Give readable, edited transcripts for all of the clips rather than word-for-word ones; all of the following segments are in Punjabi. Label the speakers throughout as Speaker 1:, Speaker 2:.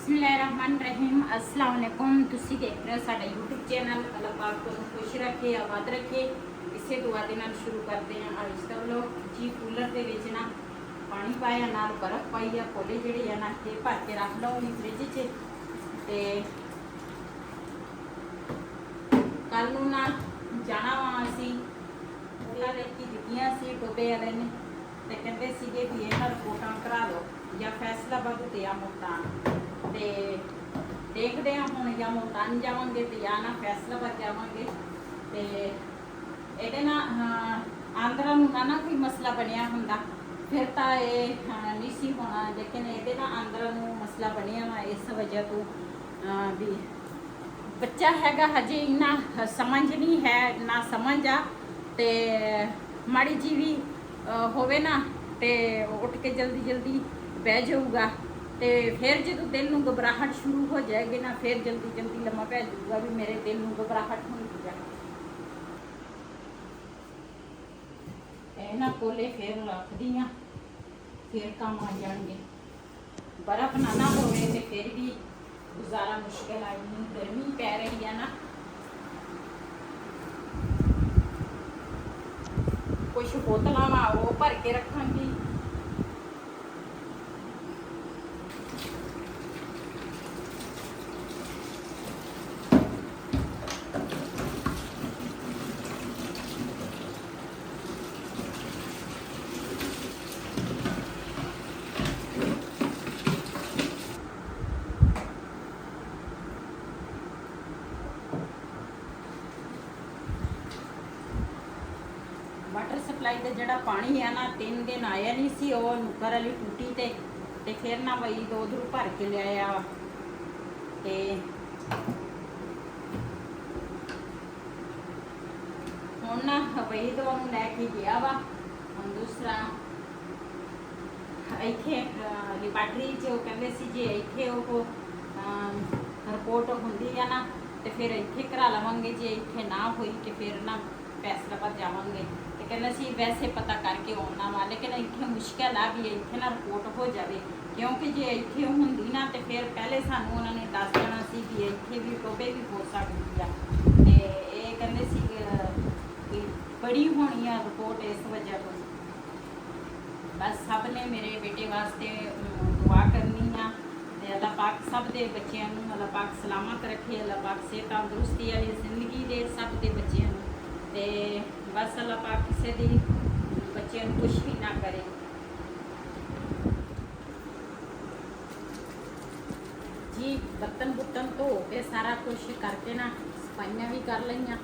Speaker 1: बिस्मिल्लाहिर्रहमानिर्रहीम अस्सलाम वालेकुम। तुसी देख रहे हो साडा यूट्यूब चैनल। अल्लाह पाक तुहानू खुश रखे, आबाद रखे। इसे दुआ दे नाल शुरू करते हैं आज का व्लॉग। जी कूलर दे विच ना पानी पाया, नाल बर्फ पाई है, कोले जिहड़े आ ना ते भर के रख लऊंगी फ्रिज च। ते कल नूं ना जाना वा असीं ओला लेके दित्तियां सी टोबे वाले ने ते कहंदे सीगे भी इन्हां रिपोर्टां करा लो या फैसलाबाद ते या मुल्तान। ਤੇ ਦੇਖਦੇ ਹਾਂ ਹੁਣ ਜਾਂ ਮੁਲਤਾਨ ਜਾਵਾਂਗੇ ਤੇ ਜਾਂ ਨਾ ਫੈਸਲਾਬਾਦ ਜਾਵਾਂਗੇ। ਤੇ ਇਹਦੇ ਨਾਲ ਆਂਧਰਾ ਨੂੰ ਨਾ ਕੋਈ ਮਸਲਾ ਬਣਿਆ ਹੁੰਦਾ ਫਿਰ ਤਾਂ ਇਹ ਨਹੀਂ ਸੀ ਹੋਣਾ, ਲੇਕਿਨ ਇਹਦੇ ਨਾਲ ਆਂਧਰਾ ਨੂੰ ਮਸਲਾ ਬਣਿਆ ਵਾ ਇਸ ਵਜ੍ਹਾ ਤੋਂ ਵੀ ਬੱਚਾ ਹੈਗਾ ਹਜੇ ਇੰਨਾ ਸਮਝ ਨਹੀਂ ਹੈ, ਨਾ ਸਮਝ ਆ ਤੇ ਮਾੜੀ ਜੀ ਵੀ ਹੋਵੇ ਨਾ ਤੇ ਉੱਠ ਕੇ ਜਲਦੀ ਜਲਦੀ ਬਹਿ ਜਾਊਗਾ। ਤੇ ਫਿਰ ਜਦੋਂ ਦਿਲ ਨੂੰ ਘਬਰਾਹਟ ਸ਼ੁਰੂ ਹੋ ਜਾਏਗੀ ਨਾ ਫਿਰ ਜਲਦੀ ਜਲਦੀ ਲੰਮਾ ਪੈ ਜਾਊਗਾ ਵੀ ਮੇਰੇ ਦਿਲ ਨੂੰ ਘਬਰਾਹਟ ਹੁੰਦੀ ਆ। ਇਹਨਾਂ ਕੋਲੇ ਫਿਰ ਰੱਖਦੀ ਆ, ਫਿਰ ਕੰਮ ਆ ਜਾਣਗੇ। ਬਰਫ਼ ਨਾ ਹੋਵੇ ਤੇ ਫਿਰ ਵੀ ਗੁਜ਼ਾਰਾ ਮੁਸ਼ਕਿਲ ਆ। ਇੰਨੀ ਗਰਮੀ ਪੈ ਰਹੀ ਆ ਨਾ, ਕੁਛ ਬੋਤਲਾਂ ਵਾ ਉਹ ਭਰ ਕੇ ਰੱਖਾਂਗੀ। वाटर सप्लाई का जोड़ा पानी है ना 3 दिन आया नहीं सी, वो नुक्कर वाली टूटी ते फिर ना वही 2 उधरों भर के लिया ते हुण ना वही तो लैके गया वा। हम दूसरा इत्थे लिबार्टरी च कहते सी जे इत्थे रिपोर्ट होंदी है ना तो फिर इत्थे करा लवांगे, जे इत्थे ना हुई तो फिर ना फैसलाबाद जावांगे। तो कहना सी वैसे पता करके आना वा, लेकिन इत्थे मुश्किल आ भी इत्थे ना रिपोर्ट हो जाए, क्योंकि जे इत्थे होंदी ना तो फिर पहले सानू उन्होंने दस देना सी कि इत्थे भी टोबे भी हो सकती है। तो ये कहते सी कि बड़ी होनी है रिपोर्ट, इस वजह तो बस सब ने मेरे बेटे वास्ते दुआ करनी है। अल्लाह पाक सब दे बच्चों नूं अल्लाह पाक सलामत रखे, अल्लाह पाक सेहत तंदुरुस्ती वाली जिंदगी दे सब दे बच्चों नूं। ते बस अल्लाह पाक किसी दी बच्चों नूं कुछ भी ना करे। जी बर्तन बुर्तन धो के सारा कुछ करके ना सफाइयां भी कर लईयां।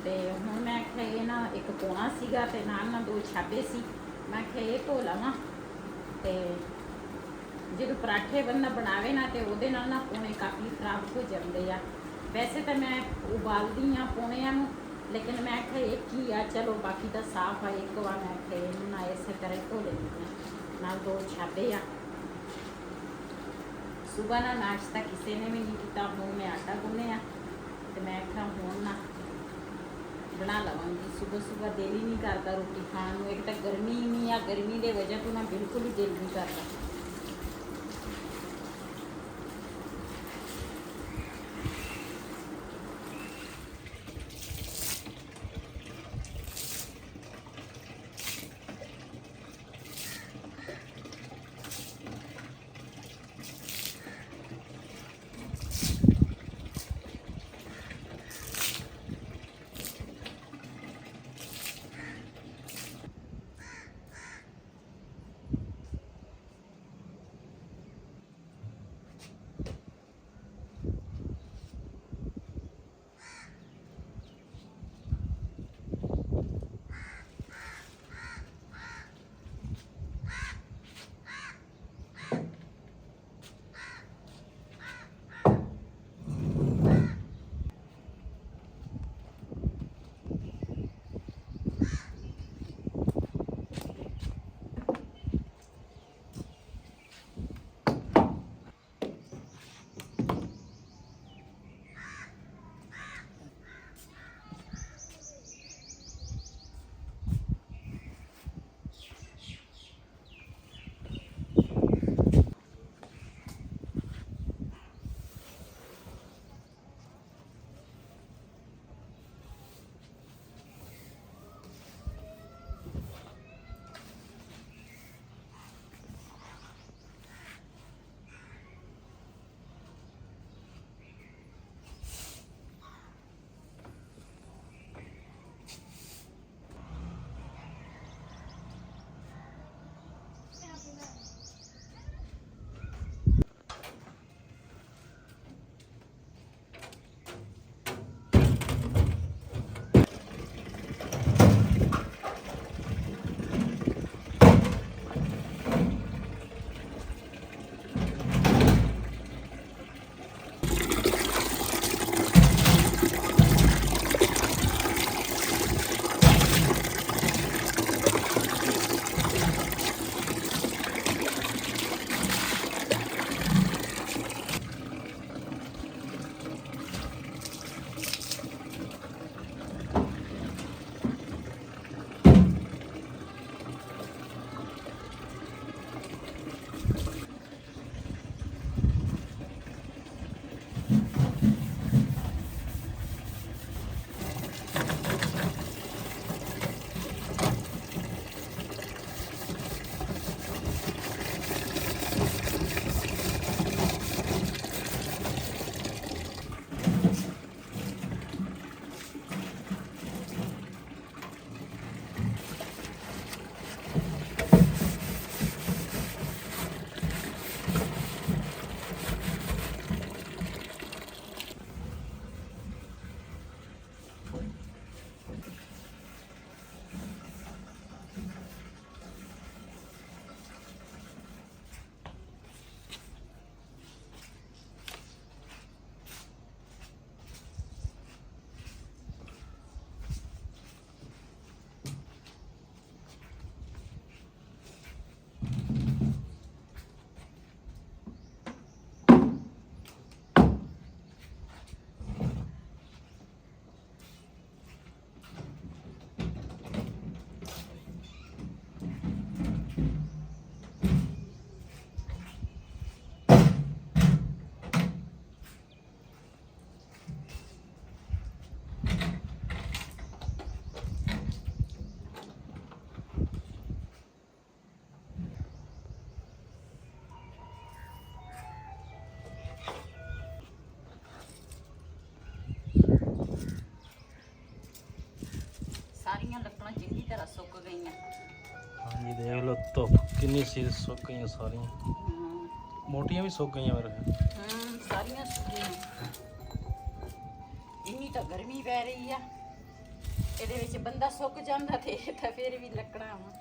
Speaker 1: ते हुण मैं आख्या ये ना एक पौना सीगा ते नाल ना 2 छाबे सी, मैं आख्या ये धो लवां। ते जो पराठे बंदा बनावे ना तो वो ना पौने काफ़ी खराब हो जाते हैं। वैसे तो मैं उबालती हाँ पौनिया, लेकिन मैं आख्या एक ही आ, चलो बाकी तो साफ है। एक बार मैं आख्या इनू ना इस तरह धो लेनी ना 2 छाबे आ। सुबह ना नाश्ता किसी ने भी नहीं किया, हूँ मैं आटा गुन्निया तो मैं आख्या हूँ ना बना लवांगी। सुबह सुबह दिल ही नहीं करता रोटी खाने, एक तो गर्मी नहीं आ, गर्मी की वजह तो ना बिल्कुल ही दिल नहीं करता।
Speaker 2: ਹਾਂਜੀ ਦੇਖ ਲਓ ਧੁੱਪ ਕਿੰਨੀ ਸੀ, ਸੁੱਕ ਗਈਆਂ ਸਾਰੀਆਂ, ਮੋਟੀਆਂ ਵੀ ਸੁੱਕ ਗਈਆਂ ਮੇਰੇ ਖਿਆਲ।
Speaker 1: ਸਾਰੀਆਂ ਸੁੱਕੀਆਂ। ਇੰਨੀ ਤਾਂ ਗਰਮੀ ਪੈ ਰਹੀ ਆ, ਇਹਦੇ ਵਿੱਚ ਬੰਦਾ ਸੁੱਕ ਜਾਂਦਾ ਤੇ ਤਾਂ ਫਿਰ ਵੀ ਲੱਕੜਾਂ ਵਾ।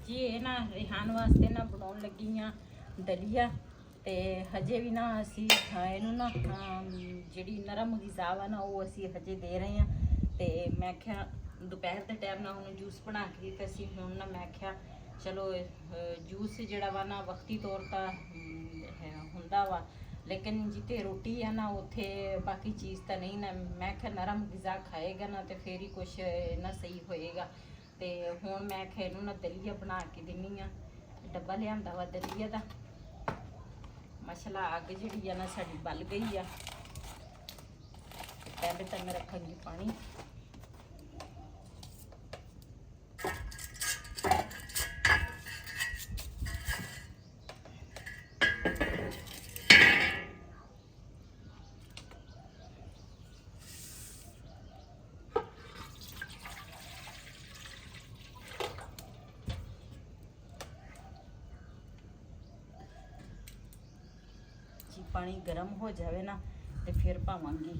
Speaker 1: ਜੀ ਇਹ ਨਾ ਰਿਹਾਨ ਵਾਸਤੇ ਨਾ ਬਣਾਉਣ ਲੱਗੀ ਆ ਦਲੀਆ, ਤੇ ਹਜੇ ਵੀ ਨਾ ਅਸੀਂ ਇਹਨੂੰ ਨਾ ਜਿਹੜੀ ਨਰਮ ਗਿਜ਼ਾ ਵਾ ਨਾ ਉਹ ਅਸੀਂ ਹਜੇ ਦੇ ਰਹੇ ਆ। ਤੇ ਮੈਂ ਕਿਹਾ ਦੁਪਹਿਰ ਦੇ ਟਾਈਮ ਨਾਲ ਉਹਨੂੰ ਜੂਸ ਬਣਾ ਕੇ ਦਿੱਤਾ ਸੀ, ਹੁਣ ਨਾ ਮੈਂ ਕਿਹਾ ਚਲੋ ਜੂਸ ਜਿਹੜਾ ਵਾ ਨਾ ਵਕਤੀ ਤੌਰ ਤਾਂ ਹੁੰਦਾ ਵਾ, ਲੇਕਿਨ ਜਿੱਥੇ ਰੋਟੀ ਆ ਨਾ ਉੱਥੇ ਬਾਕੀ ਚੀਜ਼ ਤਾਂ ਨਹੀਂ ਨਾ। ਮੈਂ ਕਿਹਾ ਨਰਮ ਗਿਜ਼ਾ ਖਾਏਗਾ ਨਾ ਤੇ ਫੇਰ ਹੀ ਕੁਛ ਨਾ ਸਹੀ ਹੋਏਗਾ। ਤੇ ਹੁਣ ਮੈਂ ਕਿਹਾ ਇਹਨੂੰ ਨਾ ਦਲੀਆ ਬਣਾ ਕੇ ਦਿੰਨੀ ਆ। ਡੱਬਾ ਲਿਆਂਦਾ ਵਾ ਦਲੀਆ ਦਾ। ਮਸਲਾ ਅੱਗ ਜਿਹੜੀ ਆ ਨਾ ਸਾਡੀ ਬਲ ਗਈ ਆ। ਪਹਿਲੇ ਤਾਂ ਮੈਂ ਰੱਖਾਂਗੀ ਪਾਣੀ। ਪਾਣੀ ਗਰਮ ਹੋ ਜਾਵੇ ਨਾ ਤੇ ਫਿਰ ਪਾਵਾਂਗੀ।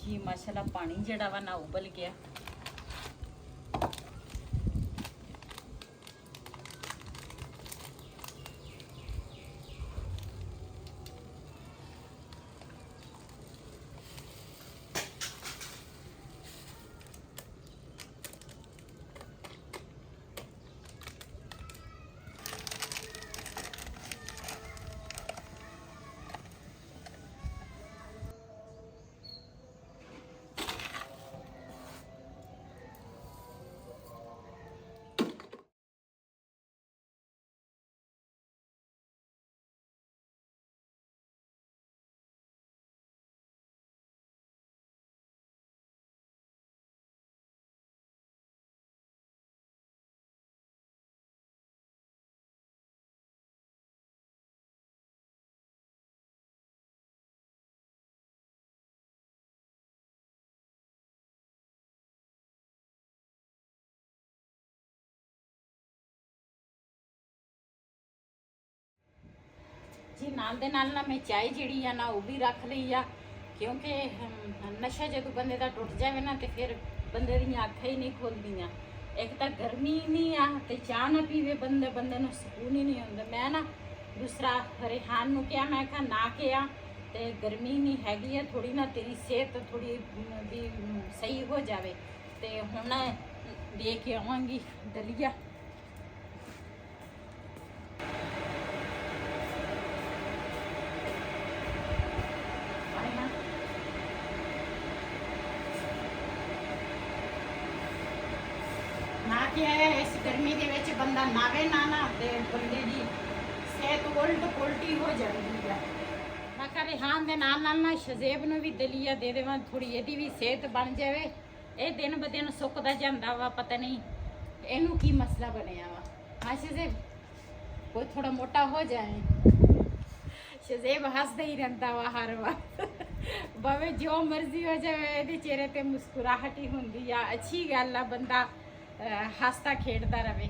Speaker 1: ਜੀ ਮਾਸ਼ਾਅੱਲਾ ਪਾਣੀ ਜਿਹੜਾ ਵਾ ਨਾ ਉਬਲ ਗਿਆ। ਜੀ ਨਾਲ ਦੇ ਨਾਲ ਨਾ ਮੈਂ ਚਾਹ ਜਿਹੜੀ ਆ ਨਾ ਉਹ ਵੀ ਰੱਖ ਲਈ ਆ, ਕਿਉਂਕਿ ਨਸ਼ਾ ਜਦੋਂ ਬੰਦੇ ਦਾ ਟੁੱਟ ਜਾਵੇ ਨਾ ਤੇ ਫਿਰ ਬੰਦੇ ਦੀਆਂ ਅੱਖਾਂ ਹੀ ਨਹੀਂ ਖੁੱਲਦੀਆਂ। ਇੱਕ ਤਾਂ ਗਰਮੀ ਨਹੀਂ ਆ ਤੇ ਚਾਹ ਨਾ ਪੀਵੇ ਬੰਦੇ ਨੂੰ ਸਕੂਨ ਹੀ ਨਹੀਂ ਹੁੰਦਾ। ਮੈਂ ਨਾ ਦੂਸਰਾ ਰਿਹਾਨ ਨੂੰ ਕਿਹਾ, ਮੈਂ ਕਿਹਾ ਨਾ ਕਿਹਾ ਤੇ ਗਰਮੀ ਨਹੀਂ ਹੈਗੀ ਆ ਥੋੜੀ ਨਾ, ਤੇਰੀ ਸਿਹਤ ਥੋੜੀ ਵੀ ਸਹੀ ਹੋ ਜਾਵੇ। ਤੇ ਹੁਣ ਦੇ ਕੇ ਆਵਾਂਗੀ ਦਲੀਆ। ਨਾ ਕਿ ਇਸ ਗਰਮੀ ਦੇ ਵਿੱਚ ਬੰਦਾ ਨਾਵੇ ਨਾ ਤੇ ਬੰਦੇ ਦੀ ਸਿਹਤ ਉਲਟੀ ਹੋ ਜਾਂਦੀ ਆ। ਮੈਂ ਕਿਹਾ ਰਿਹਾਨ ਦੇ ਨਾਲ ਨਾਲ ਨਾ ਸ਼ਜ਼ੇਬ ਨੂੰ ਵੀ ਦਲੀਆ ਦੇ ਦੇਵਾਂ, ਥੋੜੀ ਇਹਦੀ ਵੀ ਸਿਹਤ ਬਣ ਜਾਵੇ। ਇਹ ਦਿਨ ਬ ਦਿਨ ਸੁੱਕਦਾ ਜਾਂਦਾ ਵਾ, ਪਤਾ ਨਹੀਂ ਇਹਨੂੰ ਕੀ ਮਸਲਾ ਬਣਿਆ ਵਾ। ਹਾਂ ਸ਼ਜ਼ੇਬ, ਕੋਈ ਥੋੜਾ ਮੋਟਾ ਹੋ ਜਾਏ। ਸ਼ਜ਼ੇਬ ਹੱਸਦਾ ਹੀ ਰਹਿੰਦਾ ਵਾ ਹਰ ਵਾਰ, ਭਾਵੇਂ ਜੋ ਮਰਜ਼ੀ ਹੋ ਜਾਵੇ ਇਹਦੇ ਚਿਹਰੇ ਤੇ ਮੁਸਕਰਾਹਟ ਹੀ ਹੁੰਦੀ ਆ। ਅੱਛੀ ਗੱਲ ਆ, ਬੰਦਾ ਹੱਸਦਾ ਖੇਡਦਾ ਰਵੇ।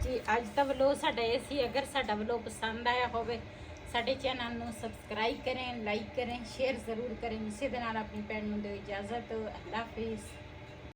Speaker 1: ਜੀ ਅੱਜ ਦਾ ਵਲੋਗ ਸਾਡਾ ਇਹ ਸੀ। ਅਗਰ ਸਾਡਾ ਵਲੋਗ ਪਸੰਦ ਆਇਆ ਹੋਵੇ, ਸਾਡੇ ਚੈਨਲ ਨੂੰ ਸਬਸਕ੍ਰਾਈਬ ਕरें, ਲਾਈਕ करें, शेयर ज़रूर करें। इसी ਦੇ ਨਾਲ ਆਪਣੀ ਭੈਣ ਨੂੰ ਦਿਓ ਇਜਾਜ਼ਤ। ਅੱਲਾ ਹਾਫਿਜ਼।